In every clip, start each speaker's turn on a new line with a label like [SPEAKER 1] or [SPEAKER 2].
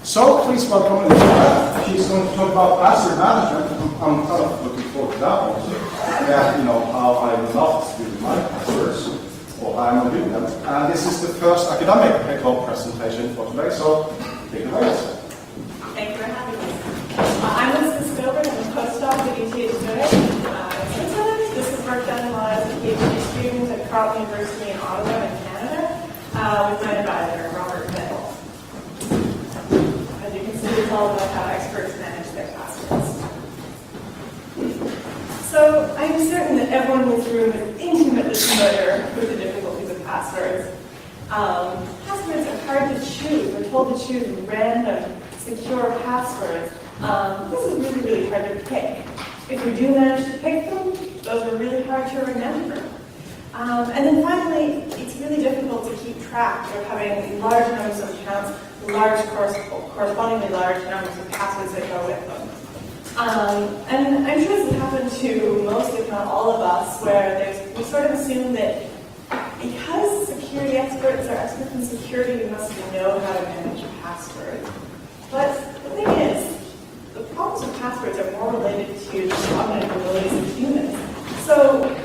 [SPEAKER 1] So please welcome Elizabeth. She's going to talk about password management. I'm kind of looking forward to that also. Yeah, you know, how I love to do my passwords, or how I'm doing them. And this is the first academic kickoff presentation for today, so take it away.
[SPEAKER 2] Thank you for having me. I'm Elizabeth Stobert. I'm a postdoc at UT in Switzerland. This is work done while I was a PhD student at Carleton University in Ottawa in Canada with my advisor, Robert Middle. As you can see, it's all about how experts manage their passwords. So I'm certain that everyone in this room is intimately familiar with the difficulties of passwords. Passwords are hard to choose. We're told to choose random, secure passwords. This is really, really hard to pick. If we do manage to pick them, those are really hard to remember. And then finally, it's really difficult to keep track of having large numbers of accounts, correspondingly large numbers of passwords that go with them. And I'm sure this has happened to most, if not all of us, where we sort of assume that because security experts are experts in security, we must know how to manage a password. But the thing is, the problems with passwords are more related to the cognitive abilities of humans. So,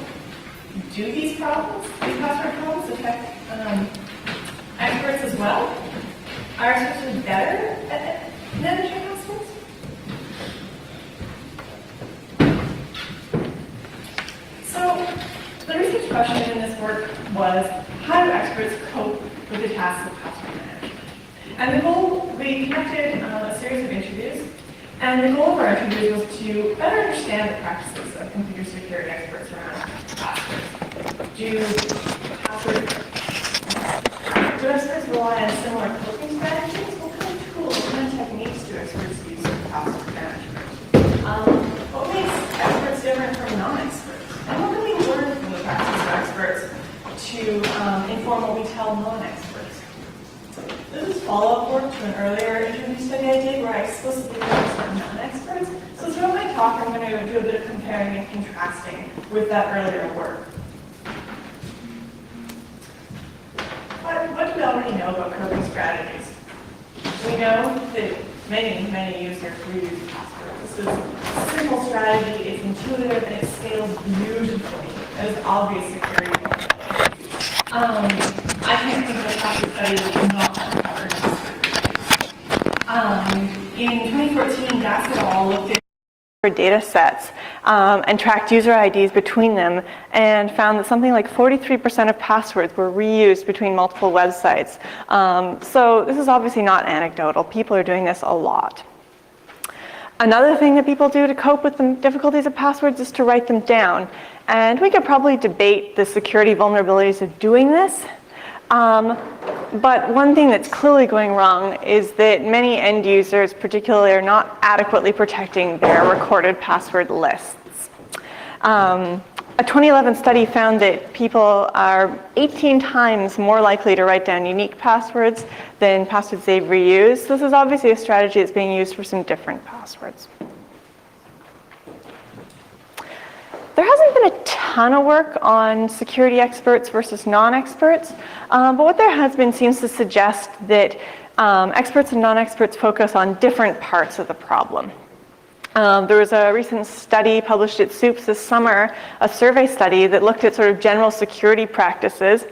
[SPEAKER 2] do these password problems affect experts as well? Are experts better at managing passwords? So, the research question in this work was, how do experts cope with the task of password management? And the goal, we conducted a series of interviews, and the goal of our interviews was to better understand the practices of computer security experts around passwords. Do experts rely on similar coping strategies? What kind of tools, what kind of techniques do experts use for password management? What makes experts different from non-experts? And what can we learn from the practice of experts to inform what we tell non-experts? This is follow-up work to an earlier interview study I did where I explicitly focused on non-experts. So throughout my talk, I'm going to do a bit of comparing and contrasting with that earlier work. What do we already know about coping strategies? We know that many users reuse passwords. This is a simple strategy, it's intuitive, and it scales beautifully. There's obvious security vulnerabilities. I can't think of a password study that does not cover this. In 2014, Das et al. Looked at data sets and tracked user IDs between them and found that something like 43% of passwords were reused between multiple websites. So this is obviously not anecdotal. People are doing this a lot. Another thing that people do to cope with the difficulties of passwords is to write them down. And we could probably debate the security vulnerabilities of doing this. But one thing that's clearly going wrong is that many end users particularly are not adequately protecting their recorded password lists. A 2011 study found that people are 18 times more likely to write down unique passwords than passwords they've reused. This is obviously a strategy that's being used for some different passwords. There hasn't been a ton of work on security experts versus non-experts, but what there has been seems to suggest that experts and non-experts focus on different parts of the problem. There was a recent study published at SOUPS this summer, a survey study that looked at sort of general security practices,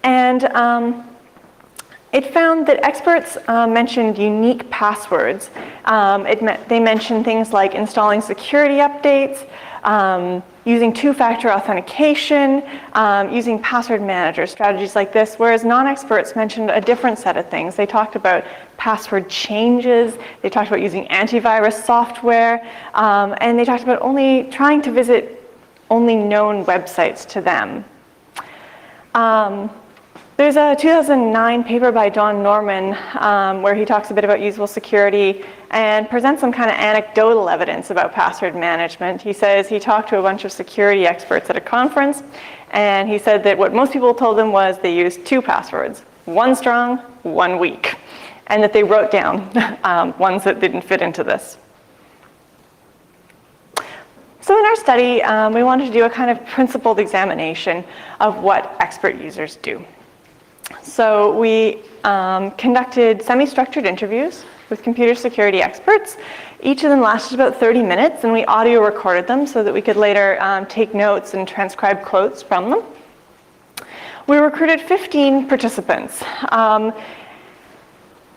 [SPEAKER 2] and it found that experts mentioned unique passwords. They mentioned things like installing security updates, using two-factor authentication, using password manager, strategies like this, whereas non-experts mentioned a different set of things. They talked about password changes, they talked about using antivirus software, and they talked about only trying to visit only known websites to them. There's a 2009 paper by Don Norman where he talks a bit about usable security and presents some kind of anecdotal evidence about password management. He says he talked to a bunch of security experts at a conference, and he said that what most people told him was they used two passwords, one strong, one weak, and that they wrote down ones that didn't fit into this. So in our study, we wanted to do a kind of principled examination of what expert users do. So we conducted semi-structured interviews with computer security experts. Each of them lasted about 30 minutes, and we audio recorded them so that we could later take notes and transcribe quotes from them. We recruited 15 participants.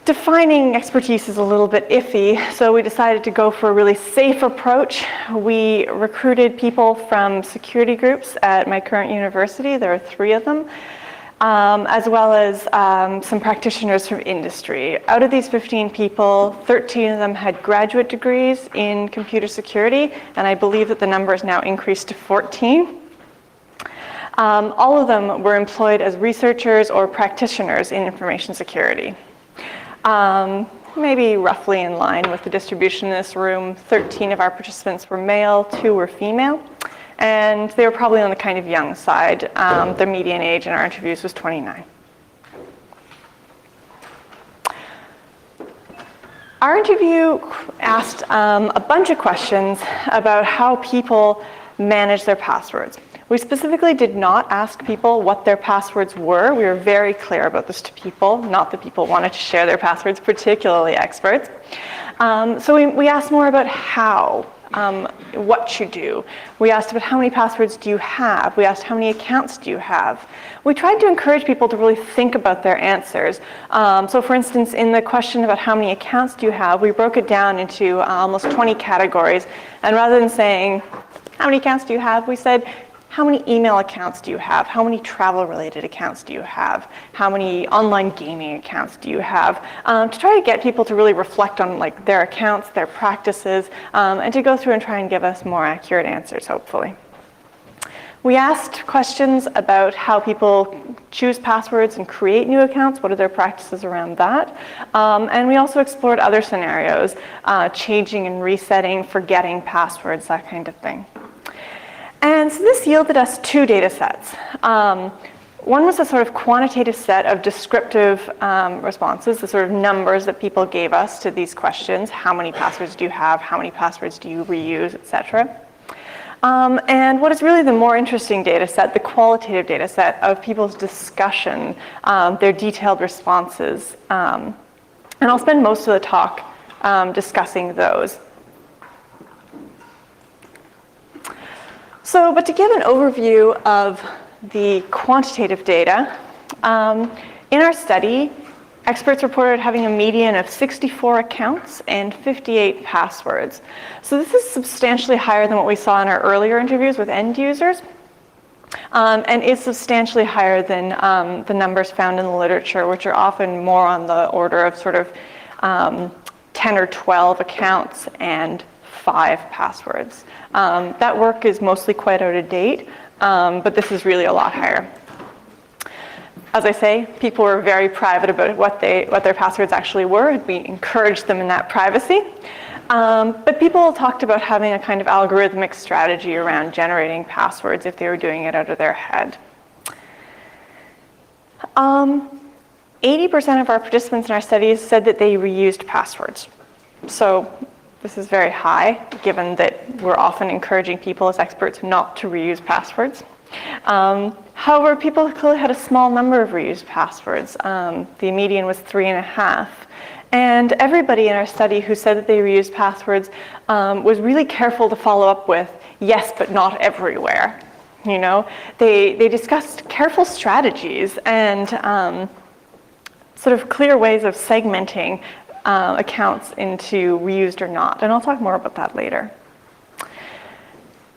[SPEAKER 2] Defining expertise is a little bit iffy, so we decided to go for a really safe approach. We recruited people from security groups at my current university. There are 3 of them, as well as some practitioners from industry. Out of these 15 people, 13 of them had graduate degrees in computer security, and I believe that the number is now increased to 14. All of them were employed as researchers or practitioners in information security. Maybe roughly in line with the distribution in this room, 13 of our participants were male, 2 were female, and they were probably on the kind of young side. The median age in our interviews was 29. Our interview asked a bunch of questions about how people manage their passwords. We specifically did not ask people what their passwords were. We were very clear about this to people, not that people wanted to share their passwords, particularly experts. So we asked more about how, what you do. We asked about how many passwords do you have. We asked how many accounts do you have. We tried to encourage people to really think about their answers. So for instance, in the question about how many accounts do you have, we broke it down into almost 20 categories. And rather than saying, how many accounts do you have, we said, how many email accounts do you have? How many travel-related accounts do you have? How many online gaming accounts do you have? To try to get people to really reflect on like their accounts, their practices, and to go through and try and give us more accurate answers, hopefully. We asked questions about how people choose passwords and create new accounts. What are their practices around that? And we also explored other scenarios, changing and resetting, forgetting passwords, that kind of thing. And so this yielded us 2 data sets. One was a sort of quantitative set of descriptive responses, the sort of numbers that people gave us to these questions. How many passwords do you have? How many passwords do you reuse, etc. And what is really the more interesting data set, the qualitative data set of people's discussion, their detailed responses. And I'll spend most of the talk discussing those. So, but to give an overview of the quantitative data, in our study, experts reported having a median of 64 accounts and 58 passwords. So this is substantially higher than what we saw in our earlier interviews with end users, and is substantially higher than the numbers found in the literature, which are often more on the order of sort of 10 or 12 accounts and 5 passwords. That work is mostly quite out of date, but this is really a lot higher. As I say, people were very private about what their passwords actually were, and we encouraged them in that privacy. But people talked about having a kind of algorithmic strategy around generating passwords if they were doing it out of their head. 80% of our participants in our studies said that they reused passwords. So this is very high, given that we're often encouraging people as experts not to reuse passwords. However, people clearly had a small number of reused passwords. The median was 3.5. And everybody in our study who said that they reused passwords was really careful to follow up with, yes, but not everywhere. You know, they discussed careful strategies and sort of clear ways of segmenting accounts into reused or not, and I'll talk more about that later.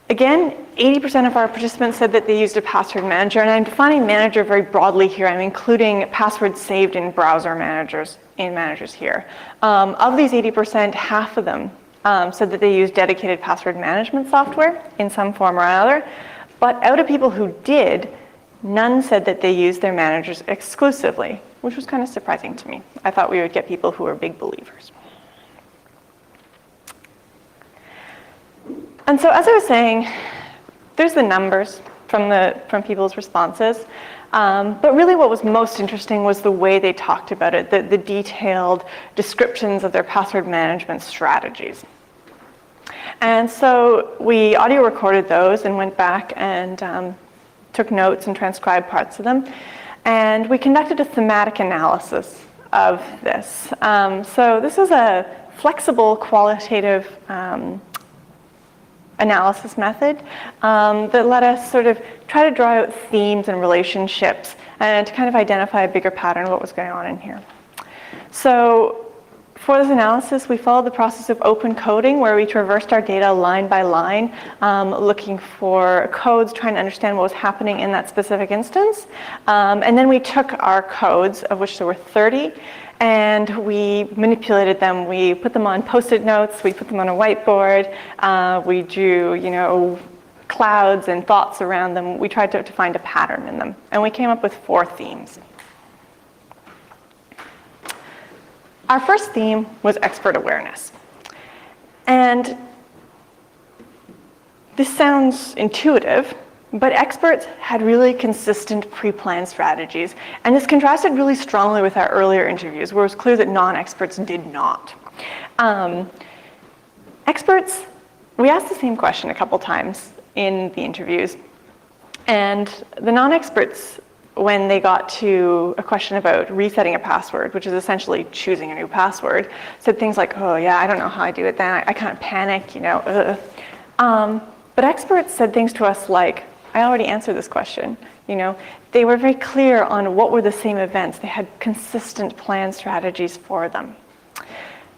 [SPEAKER 2] Again, 80% of our participants said that they used a password manager, and I'm defining manager very broadly here. I'm including passwords saved in browser managers here. Of these 80%, half of them said that they used dedicated password management software in some form or other, but out of people who did, none said that they used their managers exclusively, which was kind of surprising to me. I thought we would get people who were big believers. And so as I was saying, there's the numbers from people's responses, but really what was most interesting was the way they talked about it, the detailed descriptions of their password management strategies. And so we audio recorded those and went back and took notes and transcribed parts of them. And we conducted a thematic analysis
[SPEAKER 3] of this. So this is a flexible qualitative analysis method that let us sort of try to draw out themes and relationships and to kind of identify a bigger pattern of what was going on in here. So for this analysis, we followed the process of open coding, where we traversed our data line by line, looking for codes, trying to understand what was happening in that specific instance. And then we took our codes, of which there were 30, and we manipulated them. We put them on Post-it notes, we put them on a whiteboard, we drew, clouds and thoughts around them. We tried to find a pattern in them, and we came up with 4 themes. Our first theme was expert awareness. And this sounds intuitive, but experts had really consistent pre-planned strategies. And this contrasted really strongly with our earlier interviews, where it was clear that non-experts did not. Experts, we asked the same question a couple times in the interviews. And the non-experts, when they got to a question about resetting a password, which is essentially choosing a new password, said things like, oh yeah, I don't know how I do it then, I kind of panic, But experts said things to us like, I already answered this question. They were very clear on what were the same events. They had consistent planned strategies for them.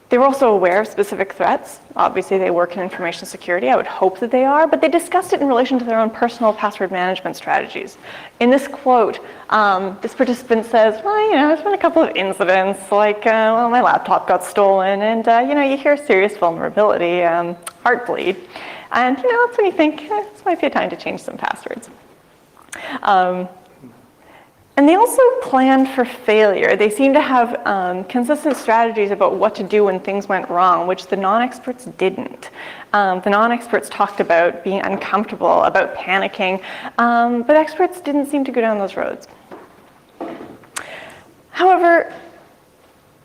[SPEAKER 3] They were also aware of specific threats. Obviously, they work in information security. I would hope that they are, but they discussed it in relation to their own personal password management strategies. In this quote, this participant says, well, there's been a couple of incidents, like, my laptop got stolen, and, you hear serious vulnerability, heartbleed. And, that's when you think, this might be a time to change some passwords. And they also planned for failure. They seemed to have consistent strategies about what to do when things went wrong, which the non-experts didn't. The non-experts talked about being uncomfortable, about panicking, but experts didn't seem to go down those roads. However,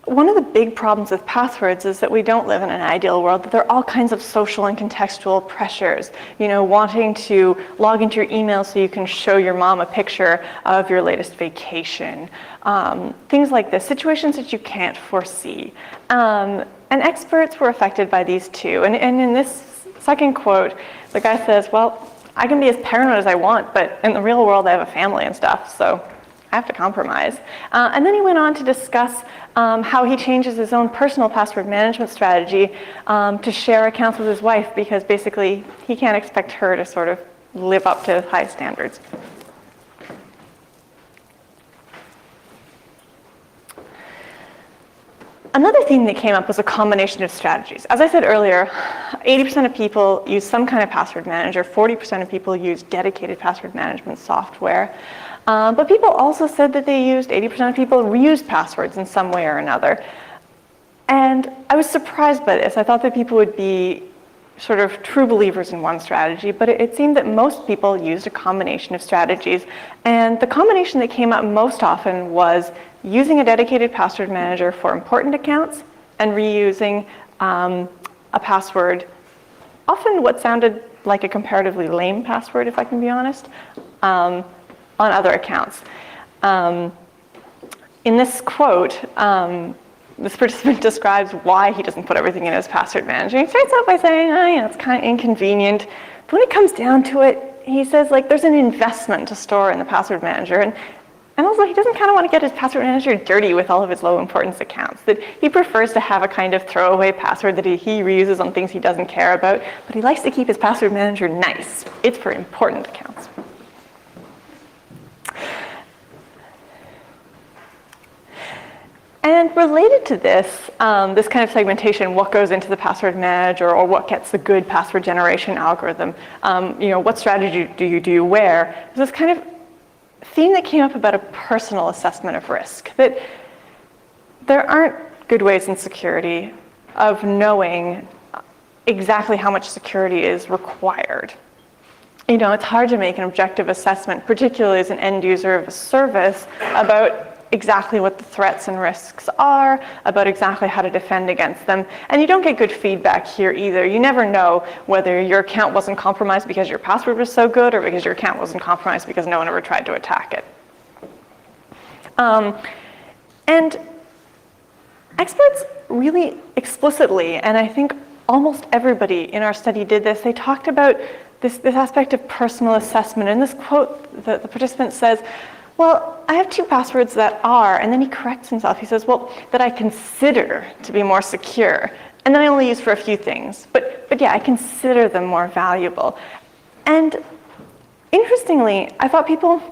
[SPEAKER 3] one of the big problems with passwords is that we don't live in an ideal world, that there are all kinds of social and contextual pressures. Wanting to log into your email so you can show your mom a picture of your latest vacation. Things like this, situations that you can't foresee. And experts were affected by these too. And in this second quote, the guy says, well, I can be as paranoid as I want, but in the real world I have a family and stuff, so I have to compromise. And then he went on to discuss how he changes his own personal password management strategy to share accounts with his wife, because basically he can't expect her to sort of live up to high standards. Another theme that came up was a combination of strategies. As I said earlier, 80% of people use some kind of password manager, 40% of people use dedicated password management software. But people also said that 80% of people reused passwords in some way or another. And I was surprised by this. I thought that people would be sort of true believers in one strategy, but it seemed that most people used a combination of strategies. And the combination that came up most often was using a dedicated password manager for important accounts and reusing a password, often what sounded like a comparatively lame password, if I can be honest, on other accounts. In this quote, this participant describes why he doesn't put everything in his password manager. He starts out by saying, it's kind of inconvenient. But when it comes down to it, he says, there's an investment to store in the password manager. And also, he doesn't kind of want to get his password manager dirty with all of his low importance accounts. That he prefers to have a kind of throwaway password that he reuses on things he doesn't care about. But he likes to keep his password manager nice. It's for important accounts. And related to this, this kind of segmentation, what goes into the password manager or what gets the good password generation algorithm, what strategy do you do where? There's this kind of theme that came up about a personal assessment of risk, that there aren't good ways in security of knowing exactly how much security is required. It's hard to make an objective assessment, particularly as an end user of a service, about exactly what the threats and risks are, about exactly how to defend against them. And you don't get good feedback here either. You never know whether your account wasn't compromised because your password was so good or because your account wasn't compromised because no one ever tried to attack it. And Experts really explicitly, and I think almost everybody in our study did this, they talked about this aspect of personal assessment. In this quote, the participant says, well, I have 2 passwords that are, and then he corrects himself. He says, well, that I consider to be more secure. And then I only use for a few things. But yeah, I consider them more valuable. And interestingly, I thought people,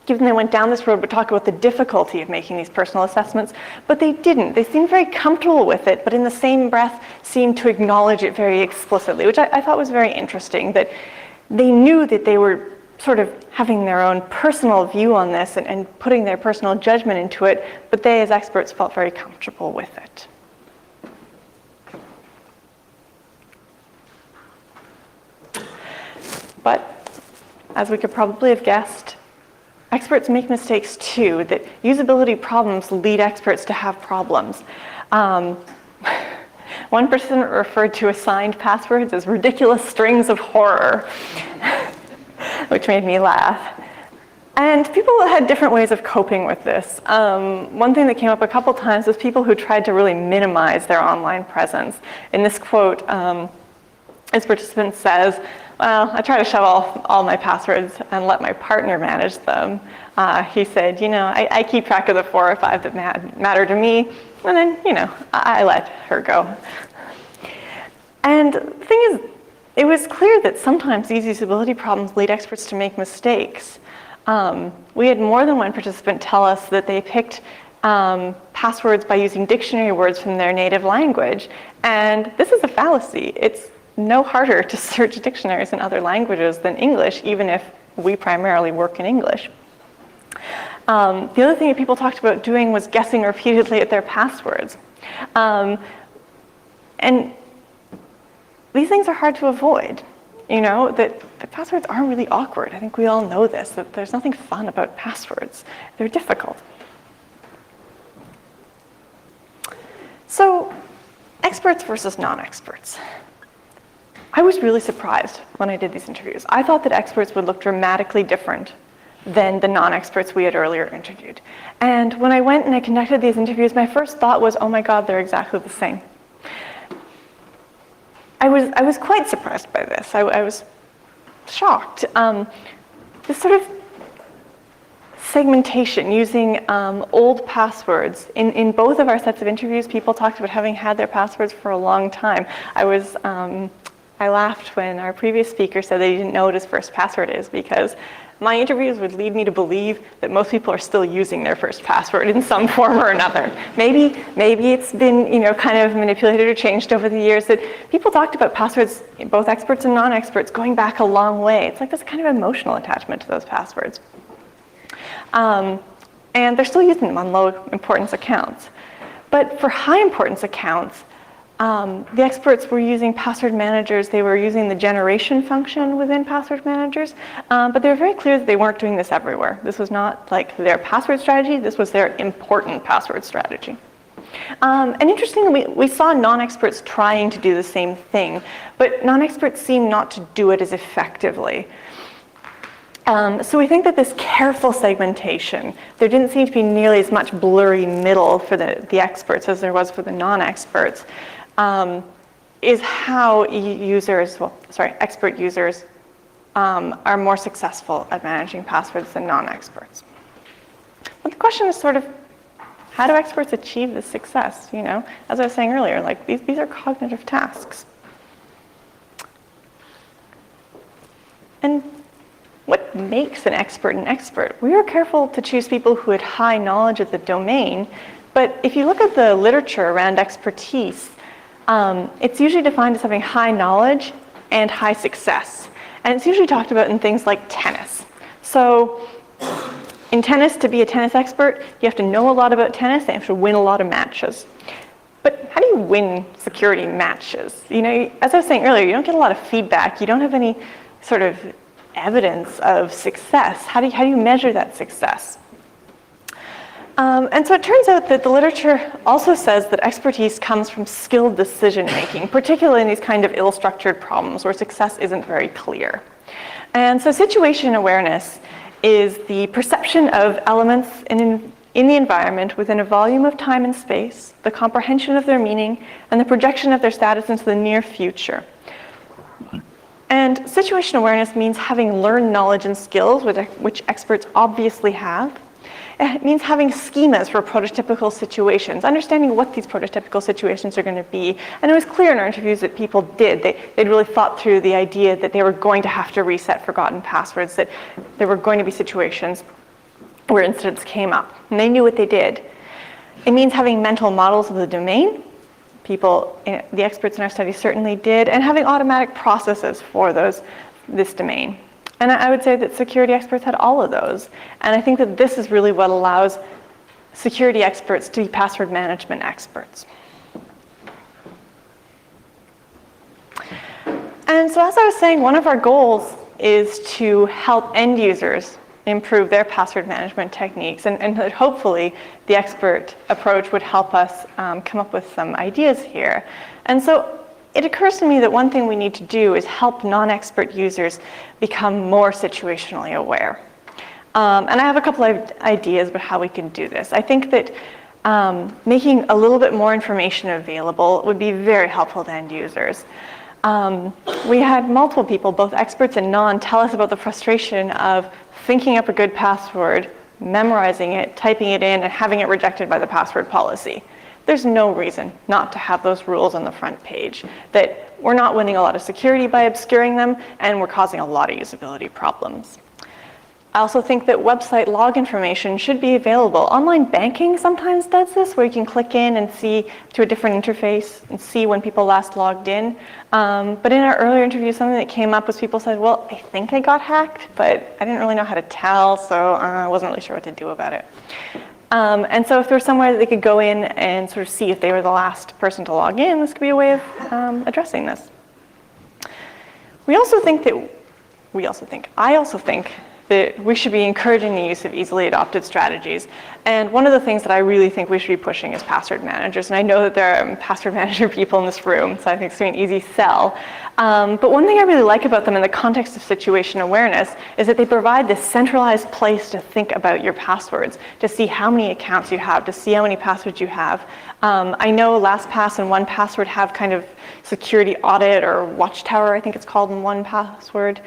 [SPEAKER 3] given they went down this road, would talk about the difficulty of making these personal assessments, but they didn't. They seemed very comfortable with it, but in the same breath seemed to acknowledge it very explicitly, which I thought was very interesting, that they knew that they were sort of having their own personal view on this and putting their personal judgment into it, but they as experts felt very comfortable with it. But as we could probably have guessed, experts make mistakes too, that usability problems lead experts to have problems. One person referred to assigned passwords as ridiculous strings of horror, which made me laugh. And people had different ways of coping with this. One thing that came up a couple times was people who tried to really minimize their online presence. In this quote, this participant says, well, I try to shove all my passwords and let my partner manage them. He said, I keep track of the 4 or 5 that matter to me, and then, I let her go. And the thing is, it was clear that sometimes these usability problems lead experts to make mistakes. We had more than one participant tell us that they picked passwords by using dictionary words from their native language, and this is a fallacy. It's no harder to search dictionaries in other languages than English, even if we primarily work in English. The other thing that people talked about doing was guessing repeatedly at their passwords. And these things are hard to avoid. That the passwords are really awkward. I think we all know this, that there's nothing fun about passwords. They're difficult. So, experts versus non-experts. I was really surprised when I did these interviews. I thought that experts would look dramatically different than the non-experts we had earlier interviewed. And when I went and I conducted these interviews, my first thought was, oh my God, they're exactly the same. I was quite surprised by this. I was shocked. This sort of segmentation using old passwords. In both of our sets of interviews, people talked about having had their passwords for a long time. I laughed when our previous speaker said that he didn't know what his first password is, because my interviews would lead me to believe that most people are still using their first password in some form or another. Maybe it's been kind of manipulated or changed over the years, that people talked about passwords, both experts and non-experts, going back a long way. It's like this kind of emotional attachment to those passwords. And they're still using them on low importance accounts. But for high importance accounts, the experts were using password managers. They were using the generation function within password managers, but they were very clear that they weren't doing this everywhere. This was not like their password strategy. This was their important password strategy. And interestingly, we saw non-experts trying to do the same thing, but non-experts seemed not to do it as effectively. So we think that this careful segmentation, there didn't seem to be nearly as much blurry middle for the experts as there was for the non-experts, is how expert users are more successful at managing passwords than non-experts. But the question is sort of, how do experts achieve this success? As I was saying earlier, like these are cognitive tasks. And what makes an expert an expert? We were careful to choose people who had high knowledge of the domain, but if you look at the literature around expertise, it's usually defined as having high knowledge and high success. And it's usually talked about in things like tennis. So in tennis, to be a tennis expert, you have to know a lot about tennis and you have to win a lot of matches. But how do you win security matches? As I was saying earlier, you don't get a lot of feedback. You don't have any sort of evidence of success. How do you measure that success? And so it turns out that the literature also says that expertise comes from skilled decision making, particularly in these kind of ill-structured problems where success isn't very clear. And so situation awareness is the perception of elements in in the environment within a volume of time and space, the comprehension of their meaning, and the projection of their status into the near future. And situation awareness means having learned knowledge and skills, which experts obviously have. It means having schemas for prototypical situations, understanding what these prototypical situations are going to be. And it was clear in our interviews that people did. They'd really thought through the idea that they were going to have to reset forgotten passwords, that there were going to be situations where incidents came up, and they knew what they did. It means having mental models of the domain. People, the experts in our study certainly did, and having automatic processes for this domain. And I would say that security experts had all of those. And I think that this is really what allows security experts to be password management experts. And so as I was saying, one of our goals is to help end users improve their password management techniques, and hopefully the expert approach would help us come up with some ideas here. And so it occurs to me that one thing we need to do is help non-expert users become more situationally aware. And I have a couple of ideas about how we can do this. I think that making a little bit more information available would be very helpful to end users. We had multiple people, both experts and non, tell us about the frustration of thinking up a good password, memorizing it, typing it in, and having it rejected by the password policy. There's no reason not to have those rules on the front page, that we're not winning a lot of security by obscuring them, and we're causing a lot of usability problems. I also think that website log information should be available. Online banking sometimes does this, where you can click in and see to a different interface and see when people last logged in. But in our earlier interview, something that came up was people said, well, I think I got hacked, but I didn't really know how to tell, so I wasn't really sure what to do about it. And so if there was somewhere that they could go in and sort of see if they were the last person to log in, this could be a way of addressing this. I also think that we should be encouraging the use of easily adopted strategies. And one of the things that I really think we should be pushing is password managers. And I know that there are password manager people in this room, so I think it's going to be an easy sell. But one thing I really like about them in the context of situation awareness is that they provide this centralized place to think about your passwords, to see how many accounts you have, to see how many passwords you have. I know LastPass and 1Password have kind of security audit or watchtower, I think it's called in 1Password,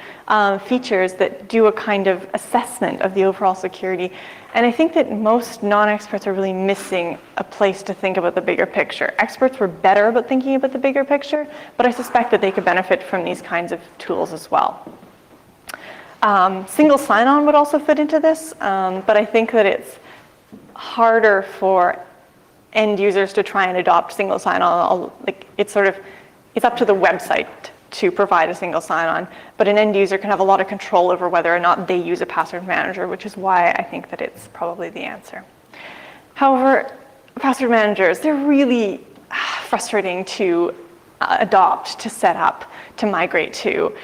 [SPEAKER 3] features that do a kind of assessment of the overall security. And I think that most non-experts are really missing a place to think about the bigger picture. Experts were better about thinking about the bigger picture, but I suspect that they could benefit from these kinds of tools as well. Single sign-on would also fit into this, but I think that it's harder for end users to try and adopt single sign-on. It's up to the website to provide a single sign-on, but an end user can have a lot of control over whether or not they use a password manager, which is why I think that it's probably the answer. However, password managers, they're really frustrating to adopt, to set up, to migrate to,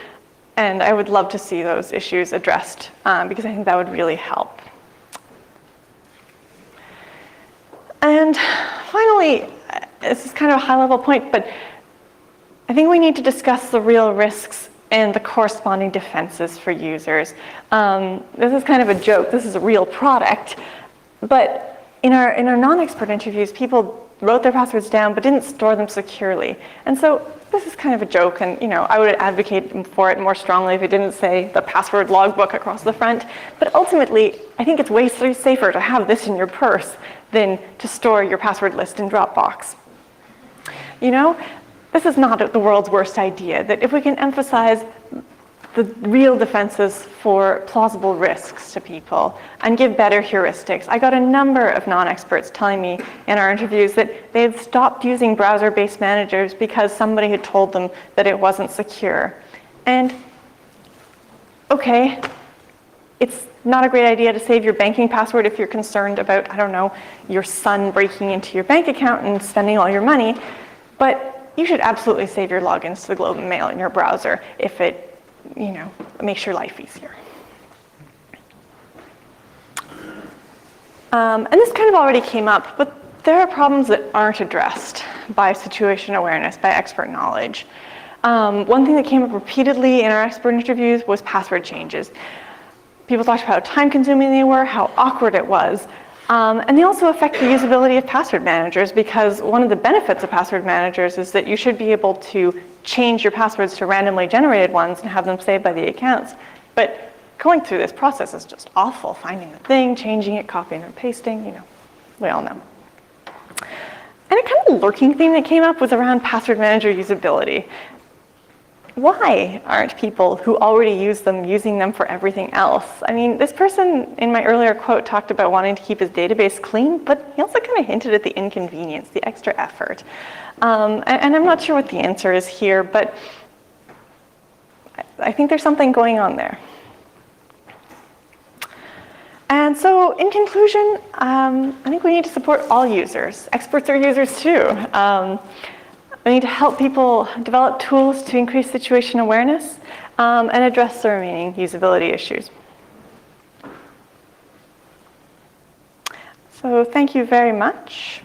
[SPEAKER 3] and I would love to see those issues addressed because I think that would really help. And finally, this is kind of a high-level point, but I think we need to discuss the real risks and the corresponding defenses for users. This is kind of a joke. This is a real product. But in our non-expert interviews, people wrote their passwords down but didn't store them securely. And so this is kind of a joke, and I would advocate for it more strongly if it didn't say the password logbook across the front. But ultimately, I think it's way safer to have this in your purse than to store your password list in Dropbox. This is not the world's worst idea, that if we can emphasize the real defenses for plausible risks to people and give better heuristics. I got a number of non-experts telling me in our interviews that they had stopped using browser-based managers because somebody had told them that it wasn't secure. And okay, it's not a great idea to save your banking password if you're concerned about, I don't know, your son breaking into your bank account and spending all your money, but you should absolutely save your logins to the Globe and Mail in your browser if it, makes your life easier. And this kind of already came up, but there are problems that aren't addressed by situation awareness, by expert knowledge. One thing that came up repeatedly in our expert interviews was password changes. People talked about how time-consuming they were, how awkward it was. And they also affect the usability of password managers, because one of the benefits of password managers is that you should be able to change your passwords to randomly generated ones and have them saved by the accounts. But going through this process is just awful. Finding the thing, changing it, copying and pasting, you know, we all know. And a kind of lurking theme that came up was around password manager usability. Why aren't people who already use them using them for everything else? I mean, this person in my earlier quote talked about wanting to keep his database clean, but he also kind of hinted at the inconvenience, the extra effort. And I'm not sure what the answer is here, but I think there's something going on there. And so in conclusion, I think we need to support all users. Experts are users too. We need to help people develop tools to increase situation awareness and address the remaining usability issues. So thank you very much.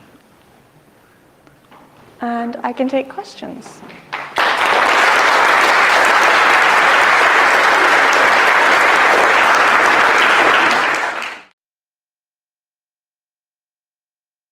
[SPEAKER 3] And I can take questions.